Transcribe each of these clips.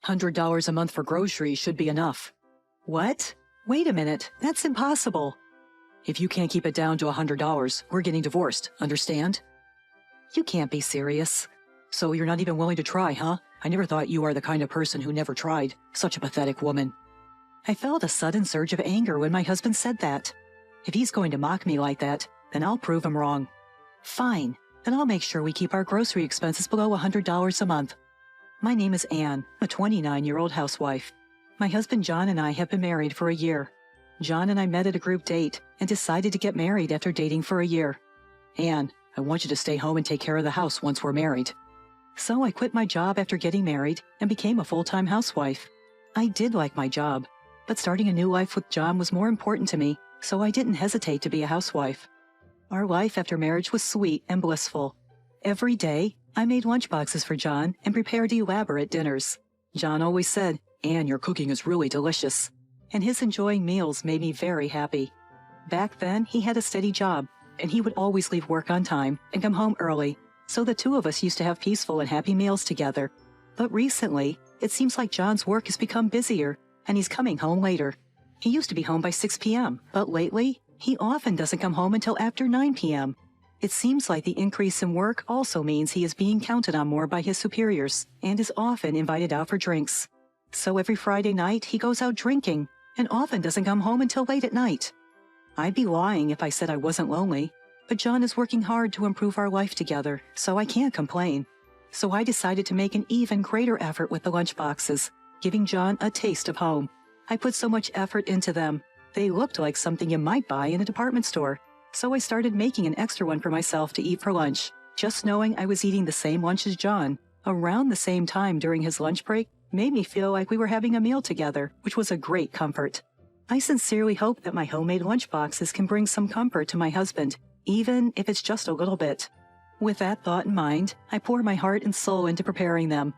$100 a month for groceries should be enough. What? Wait a minute, that's impossible. If you can't keep it down to $100, we're getting divorced, understand? You can't be serious. So you're not even willing to try, huh? I never thought you are the kind of person who never tried. Such a pathetic woman. I felt a sudden surge of anger when my husband said that. If he's going to mock me like that, then I'll prove him wrong. Fine, then I'll make sure we keep our grocery expenses below $100 a month. My name is Anne, a 29-year-old housewife. My husband John and I have been married for a year. John and I met at a group date and decided to get married after dating for a year. Anne, I want you to stay home and take care of the house once we're married. So I quit my job after getting married and became a full-time housewife. I did like my job, but starting a new life with John was more important to me, so I didn't hesitate to be a housewife. Our life after marriage was sweet and blissful. Every day, I made lunchboxes for John and prepared elaborate dinners. John always said, "Anne, your cooking is really delicious." And his enjoying meals made me very happy. Back then, he had a steady job, and he would always leave work on time and come home early, so the two of us used to have peaceful and happy meals together. But recently, it seems like John's work has become busier, and he's coming home later. He used to be home by 6 p.m., but lately, he often doesn't come home until after 9 p.m. It seems like the increase in work also means he is being counted on more by his superiors and is often invited out for drinks. So every Friday night, he goes out drinking and often doesn't come home until late at night. I'd be lying if I said I wasn't lonely, but John is working hard to improve our life together, so I can't complain. So I decided to make an even greater effort with the lunchboxes, giving John a taste of home. I put so much effort into them. They looked like something you might buy in a department store. So I started making an extra one for myself to eat for lunch, just knowing I was eating the same lunch as John, around the same time during his lunch break, made me feel like we were having a meal together, which was a great comfort. I sincerely hope that my homemade lunchboxes can bring some comfort to my husband, even if it's just a little bit. With that thought in mind, I pour my heart and soul into preparing them.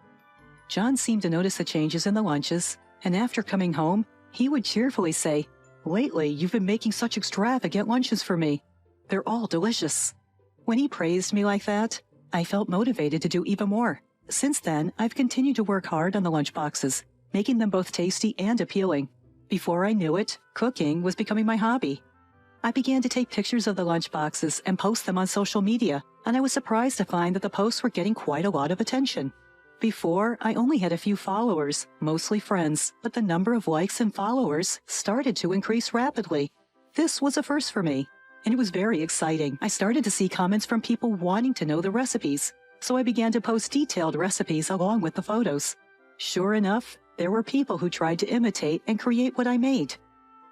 John seemed to notice the changes in the lunches, and after coming home, he would cheerfully say, "Lately, you've been making such extravagant lunches for me. They're all delicious." When he praised me like that, I felt motivated to do even more. Since then, I've continued to work hard on the lunchboxes, making them both tasty and appealing. Before I knew it, cooking was becoming my hobby. I began to take pictures of the lunchboxes and post them on social media, and I was surprised to find that the posts were getting quite a lot of attention. Before, I only had a few followers, mostly friends, but the number of likes and followers started to increase rapidly. This was a first for me, and it was very exciting. I started to see comments from people wanting to know the recipes, so I began to post detailed recipes along with the photos. Sure enough, there were people who tried to imitate and create what I made.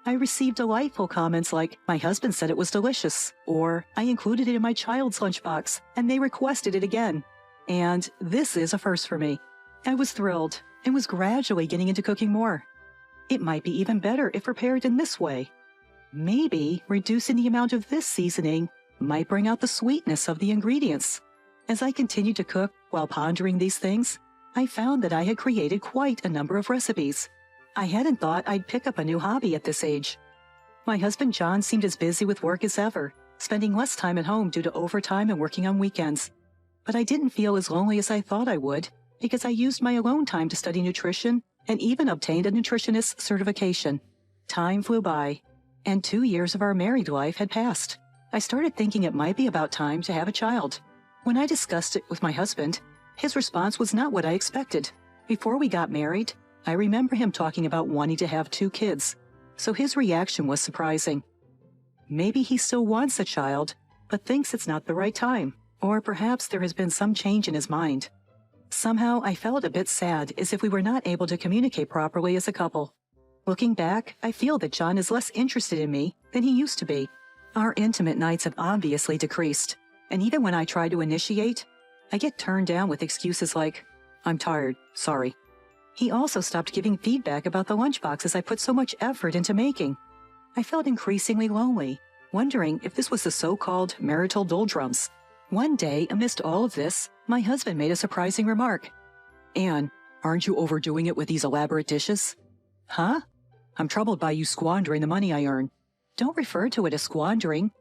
I received delightful comments like, "My husband said it was delicious," or "I included it in my child's lunchbox, and they requested it again." And this is a first for me. I was thrilled and was gradually getting into cooking more. It might be even better if prepared in this way. Maybe reducing the amount of this seasoning might bring out the sweetness of the ingredients. As I continued to cook while pondering these things, I found that I had created quite a number of recipes. I hadn't thought I'd pick up a new hobby at this age. My husband John seemed as busy with work as ever, spending less time at home due to overtime and working on weekends. But I didn't feel as lonely as I thought I would, because I used my alone time to study nutrition and even obtained a nutritionist certification. Time flew by, and 2 years of our married life had passed. I started thinking it might be about time to have a child. When I discussed it with my husband, his response was not what I expected. Before we got married, I remember him talking about wanting to have 2 kids, so his reaction was surprising. Maybe he still wants a child, but thinks it's not the right time, or perhaps there has been some change in his mind. Somehow, I felt a bit sad, as if we were not able to communicate properly as a couple. Looking back, I feel that John is less interested in me than he used to be. Our intimate nights have obviously decreased, and even when I try to initiate, I get turned down with excuses like, "I'm tired, sorry." He also stopped giving feedback about the lunchboxes I put so much effort into making. I felt increasingly lonely, wondering if this was the so-called marital doldrums. One day, amidst all of this, my husband made a surprising remark. "Anne, aren't you overdoing it with these elaborate dishes?" "Huh? I'm troubled by you squandering the money I earn." "Don't refer to it as squandering.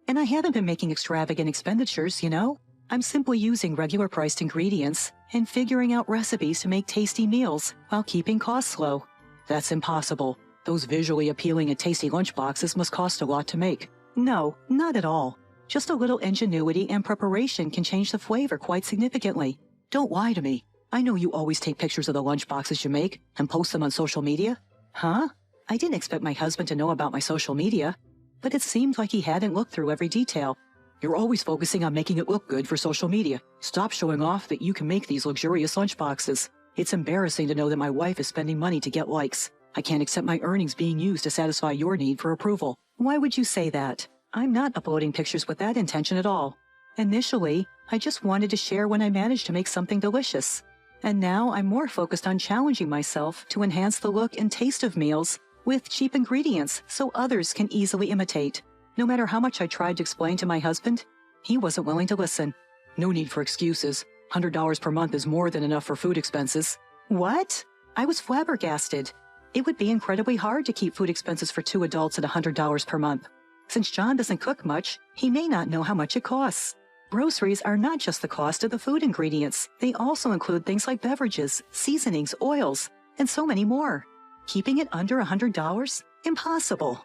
And I haven't been making extravagant expenditures, you know. I'm simply using regular priced ingredients and figuring out recipes to make tasty meals while keeping costs low. That's impossible. Those visually appealing and tasty lunchboxes must cost a lot to make. No, not at all. Just a little ingenuity and preparation can change the flavor quite significantly. Don't lie to me. I know you always take pictures of the lunchboxes you make and post them on social media. Huh? I didn't expect my husband to know about my social media, but it seemed like he hadn't looked through every detail. You're always focusing on making it look good for social media. Stop showing off that you can make these luxurious lunchboxes. It's embarrassing to know that my wife is spending money to get likes. I can't accept my earnings being used to satisfy your need for approval. Why would you say that? I'm not uploading pictures with that intention at all. Initially, I just wanted to share when I managed to make something delicious. And now I'm more focused on challenging myself to enhance the look and taste of meals with cheap ingredients so others can easily imitate. No matter how much I tried to explain to my husband, he wasn't willing to listen. No need for excuses. $100 per month is more than enough for food expenses. What? I was flabbergasted. It would be incredibly hard to keep food expenses for 2 adults at $100 per month. Since John doesn't cook much, he may not know how much it costs. Groceries are not just the cost of the food ingredients. They also include things like beverages, seasonings, oils, and so many more. Keeping it under $100? Impossible.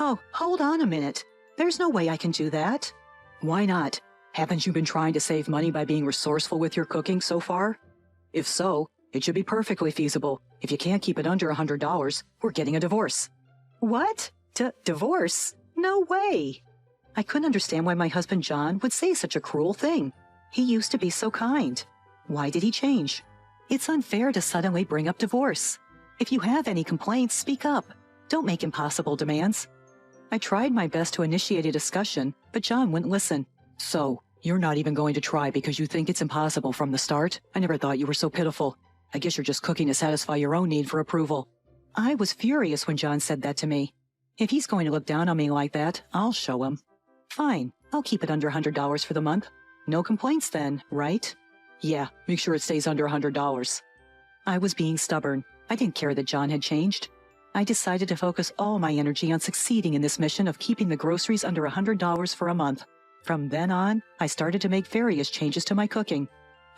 Oh, hold on a minute. There's no way I can do that. Why not? Haven't you been trying to save money by being resourceful with your cooking so far? If so, it should be perfectly feasible. If you can't keep it under $100, we're getting a divorce. What? Divorce? No way. I couldn't understand why my husband John would say such a cruel thing. He used to be so kind. Why did he change? It's unfair to suddenly bring up divorce. If you have any complaints, speak up. Don't make impossible demands. I tried my best to initiate a discussion, but John wouldn't listen. So, you're not even going to try because you think it's impossible from the start? I never thought you were so pitiful. I guess you're just cooking to satisfy your own need for approval. I was furious when John said that to me. If he's going to look down on me like that, I'll show him. Fine, I'll keep it under $100 for the month. No complaints then, right? Yeah, make sure it stays under $100. I was being stubborn. I didn't care that John had changed. I decided to focus all my energy on succeeding in this mission of keeping the groceries under $100 for a month. From then on, I started to make various changes to my cooking.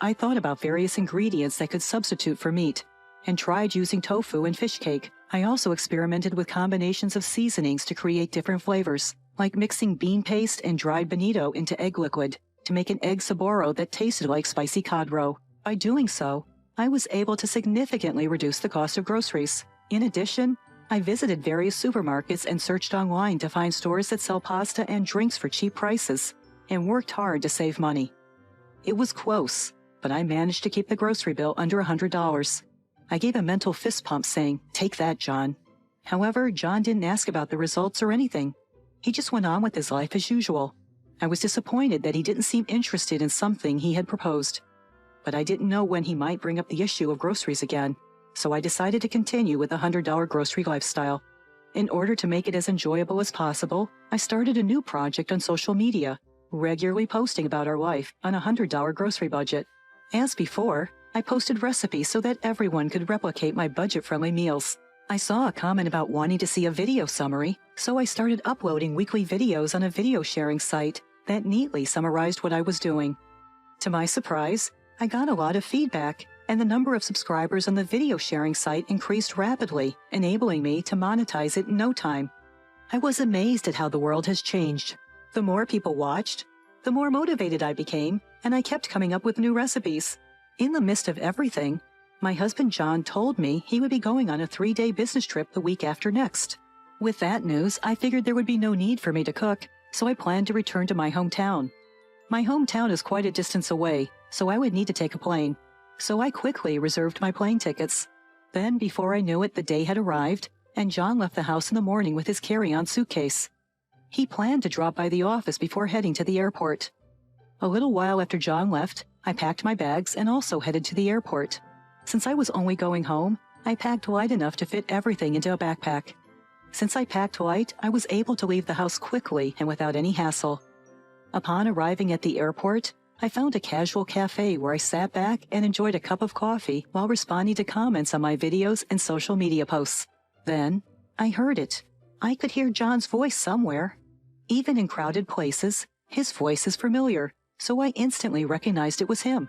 I thought about various ingredients that could substitute for meat, and tried using tofu and fish cake. I also experimented with combinations of seasonings to create different flavors, like mixing bean paste and dried bonito into egg liquid to make an egg saboro that tasted like spicy cod roe. By doing so, I was able to significantly reduce the cost of groceries. In addition, I visited various supermarkets and searched online to find stores that sell pasta and drinks for cheap prices, and worked hard to save money. It was close, but I managed to keep the grocery bill under $100. I gave a mental fist pump saying, "Take that, John." However, John didn't ask about the results or anything. He just went on with his life as usual. I was disappointed that he didn't seem interested in something he had proposed. But I didn't know when he might bring up the issue of groceries again, so I decided to continue with the $100 grocery lifestyle. In order to make it as enjoyable as possible, I started a new project on social media, regularly posting about our life on a $100 grocery budget. As before, I posted recipes so that everyone could replicate my budget-friendly meals. I saw a comment about wanting to see a video summary, so I started uploading weekly videos on a video sharing site that neatly summarized what I was doing. To my surprise, I got a lot of feedback, and the number of subscribers on the video sharing site increased rapidly, enabling me to monetize it in no time. I was amazed at how the world has changed. The more people watched, the more motivated I became, and I kept coming up with new recipes. In the midst of everything, my husband John told me he would be going on a 3-day business trip the week after next. With that news, I figured there would be no need for me to cook, so I planned to return to my hometown. My hometown is quite a distance away, so I would need to take a plane. So I quickly reserved my plane tickets. Then, before I knew it, the day had arrived, and John left the house in the morning with his carry-on suitcase. He planned to drop by the office before heading to the airport. A little while after John left, I packed my bags and also headed to the airport. Since I was only going home, I packed light enough to fit everything into a backpack. Since I packed light, I was able to leave the house quickly and without any hassle. Upon arriving at the airport, I found a casual cafe where I sat back and enjoyed a cup of coffee while responding to comments on my videos and social media posts. Then, I heard it. I could hear John's voice somewhere. Even in crowded places, his voice is familiar, so I instantly recognized it was him.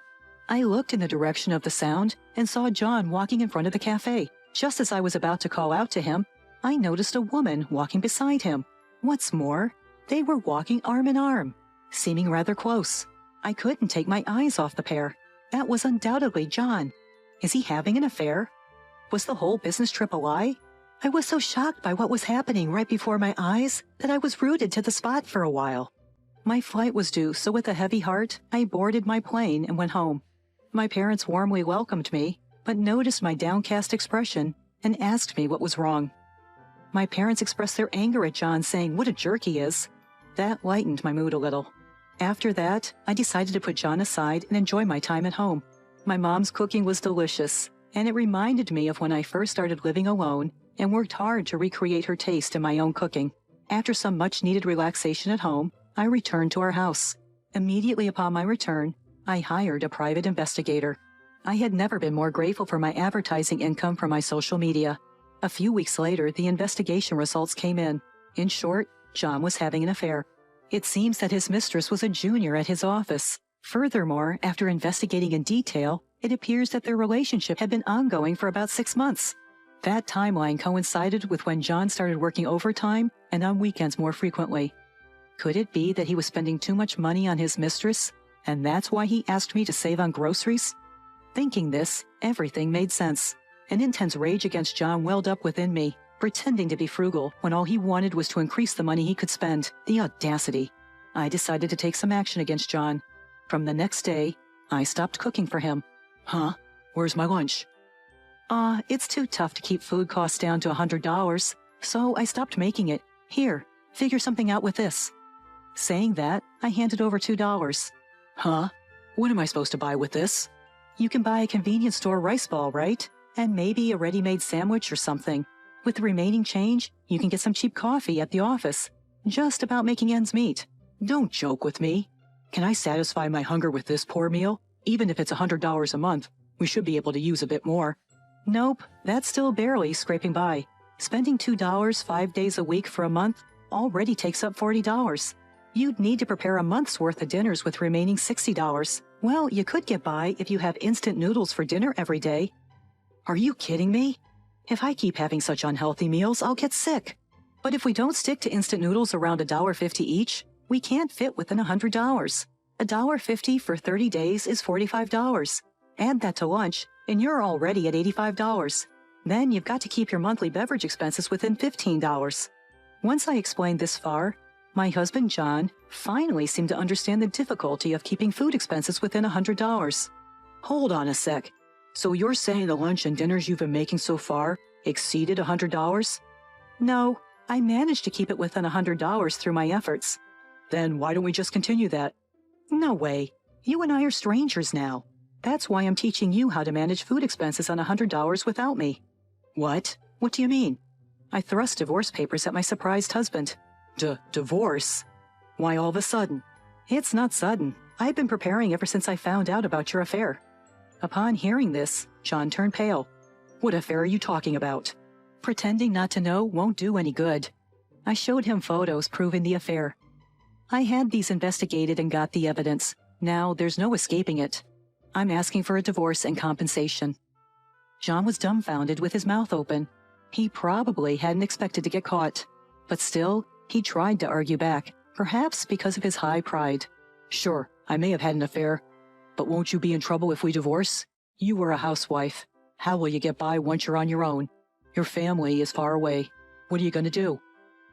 I looked in the direction of the sound and saw John walking in front of the cafe. Just as I was about to call out to him, I noticed a woman walking beside him. What's more, they were walking arm in arm, seeming rather close. I couldn't take my eyes off the pair. That was undoubtedly John. Is he having an affair? Was the whole business trip a lie? I was so shocked by what was happening right before my eyes that I was rooted to the spot for a while. My flight was due, so with a heavy heart, I boarded my plane and went home. My parents warmly welcomed me, but noticed my downcast expression and asked me what was wrong. My parents expressed their anger at John, saying what a jerk he is. That lightened my mood a little. After that, I decided to put John aside and enjoy my time at home. My mom's cooking was delicious, and it reminded me of when I first started living alone and worked hard to recreate her taste in my own cooking. After some much-needed relaxation at home, I returned to our house. Immediately upon my return, I hired a private investigator. I had never been more grateful for my advertising income from my social media. A few weeks later, the investigation results came in. In short, John was having an affair. It seems that his mistress was a junior at his office. Furthermore, after investigating in detail, it appears that their relationship had been ongoing for about 6 months. That timeline coincided with when John started working overtime and on weekends more frequently. Could it be that he was spending too much money on his mistress, and that's why he asked me to save on groceries? Thinking this, everything made sense. An intense rage against John welled up within me, pretending to be frugal when all he wanted was to increase the money he could spend. The audacity. I decided to take some action against John. From the next day, I stopped cooking for him. Huh? Where's my lunch? It's too tough to keep food costs down to $100, so I stopped making it. Here, figure something out with this. Saying that, I handed over $2. Huh? What am I supposed to buy with this? You can buy a convenience store rice ball, right? And maybe a ready-made sandwich or something. With the remaining change, you can get some cheap coffee at the office. Just about making ends meet. Don't joke with me. Can I satisfy my hunger with this poor meal? Even if it's $100 a month, we should be able to use a bit more. Nope, that's still barely scraping by. Spending $2 5 days a week for a month already takes up $40. You'd need to prepare a month's worth of dinners with remaining $60. Well, you could get by if you have instant noodles for dinner every day. Are you kidding me? If I keep having such unhealthy meals, I'll get sick. But if we don't stick to instant noodles around $1.50 each, we can't fit within $100. $1.50 for 30 days is $45. Add that to lunch, and you're already at $85. Then you've got to keep your monthly beverage expenses within $15. Once I explained this far, my husband John finally seemed to understand the difficulty of keeping food expenses within $100. Hold on a sec. So you're saying the lunch and dinners you've been making so far exceeded $100? No, I managed to keep it within $100 through my efforts. Then why don't we just continue that? No way. You and I are strangers now. That's why I'm teaching you how to manage food expenses on $100 without me. What? What do you mean? I thrust divorce papers at my surprised husband. Divorce? Why all of a sudden? It's not sudden. I've been preparing ever since I found out about your affair. Upon hearing this, John turned pale. What affair are you talking about? Pretending not to know won't do any good. I showed him photos proving the affair. I had these investigated and got the evidence. Now there's no escaping it. I'm asking for a divorce and compensation. John was dumbfounded with his mouth open. He probably hadn't expected to get caught. But still, he tried to argue back, perhaps because of his high pride. Sure, I may have had an affair, but won't you be in trouble if we divorce? You were a housewife. How will you get by once you're on your own? Your family is far away. What are you going to do?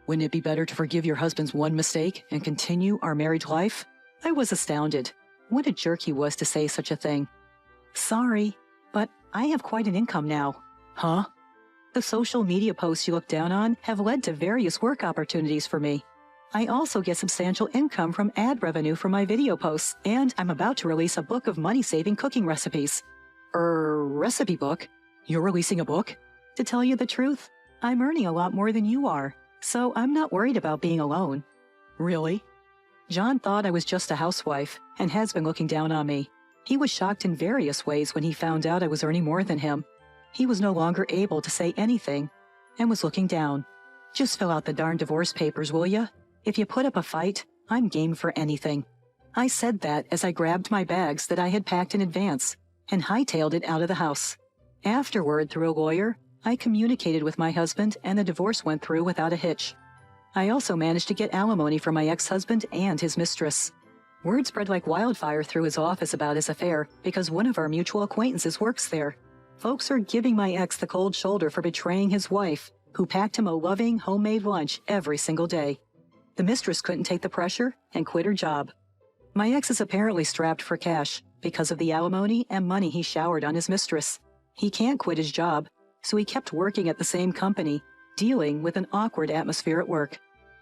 Wouldn't it be better to forgive your husband's one mistake and continue our married life? I was astounded. What a jerk he was to say such a thing. Sorry, but I have quite an income now. Huh? The social media posts you look down on have led to various work opportunities for me. I also get substantial income from ad revenue for my video posts, and I'm about to release a book of money-saving cooking recipes. Recipe book? You're releasing a book? To tell you the truth, I'm earning a lot more than you are, so I'm not worried about being alone. Really? John thought I was just a housewife and has been looking down on me. He was shocked in various ways when he found out I was earning more than him. He was no longer able to say anything and was looking down. Just fill out the darn divorce papers, will ya? If you put up a fight, I'm game for anything. I said that as I grabbed my bags that I had packed in advance and hightailed it out of the house. Afterward, through a lawyer, I communicated with my husband and the divorce went through without a hitch. I also managed to get alimony from my ex-husband and his mistress. Word spread like wildfire through his office about his affair because one of our mutual acquaintances works there. Folks are giving my ex the cold shoulder for betraying his wife, who packed him a loving, homemade lunch every single day. The mistress couldn't take the pressure and quit her job. My ex is apparently strapped for cash because of the alimony and money he showered on his mistress. He can't quit his job, so he kept working at the same company, dealing with an awkward atmosphere at work.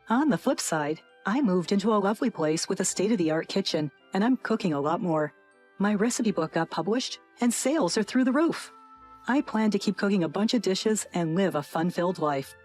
On the flip side, I moved into a lovely place with a state-of-the-art kitchen, and I'm cooking a lot more. My recipe book got published, and sales are through the roof. I plan to keep cooking a bunch of dishes and live a fun-filled life.